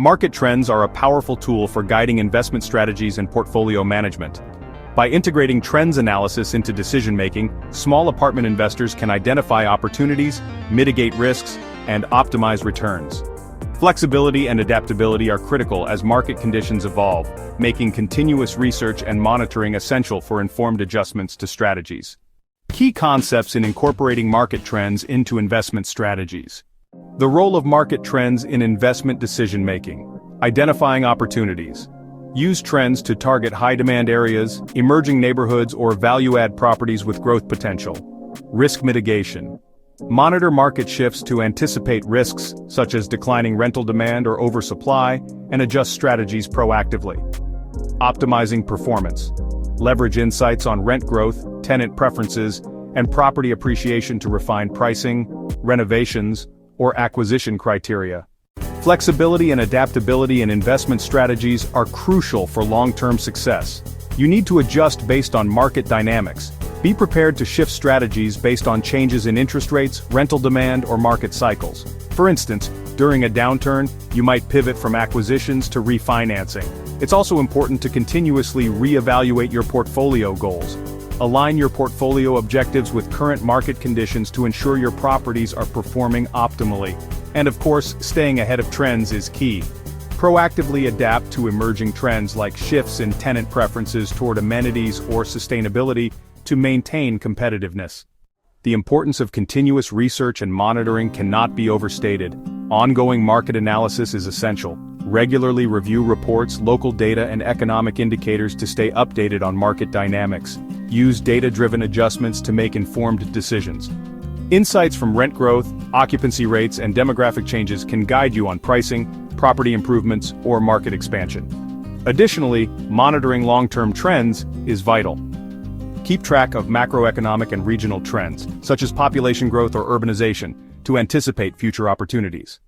Market trends are a powerful tool for guiding investment strategies and portfolio management. By integrating trends analysis into decision-making, small apartment investors can identify opportunities, mitigate risks, and optimize returns. Flexibility and adaptability are critical as market conditions evolve, making continuous research and monitoring essential for informed adjustments to strategies. Key concepts in incorporating market trends into investment strategies. The role of market trends in investment decision-making. Identifying opportunities. Use trends to target high-demand areas, emerging neighborhoods, or value-add properties with growth potential. Risk mitigation. Monitor market shifts to anticipate risks, such as declining rental demand or oversupply, and adjust strategies proactively. Optimizing performance. Leverage insights on rent growth, tenant preferences, and property appreciation to refine pricing, renovations, or acquisition criteria. Flexibility and adaptability in investment strategies are crucial for long-term success. You need to adjust based on market dynamics. Be prepared to shift strategies based on changes in interest rates, rental demand, or market cycles. For instance, during a downturn, you might pivot from acquisitions to refinancing. It's also important to continuously reevaluate your portfolio goals. Align your portfolio objectives with current market conditions to ensure your properties are performing optimally. And of course, staying ahead of trends is key. Proactively adapt to emerging trends like shifts in tenant preferences toward amenities or sustainability to maintain competitiveness. The importance of continuous research and monitoring cannot be overstated. Ongoing market analysis is essential. Regularly review reports, local data, and economic indicators to stay updated on market dynamics. Use data-driven adjustments to make informed decisions. Insights from rent growth, occupancy rates, and demographic changes can guide you on pricing, property improvements, or market expansion. Additionally, monitoring long-term trends is vital. Keep track of macroeconomic and regional trends, such as population growth or urbanization, to anticipate future opportunities.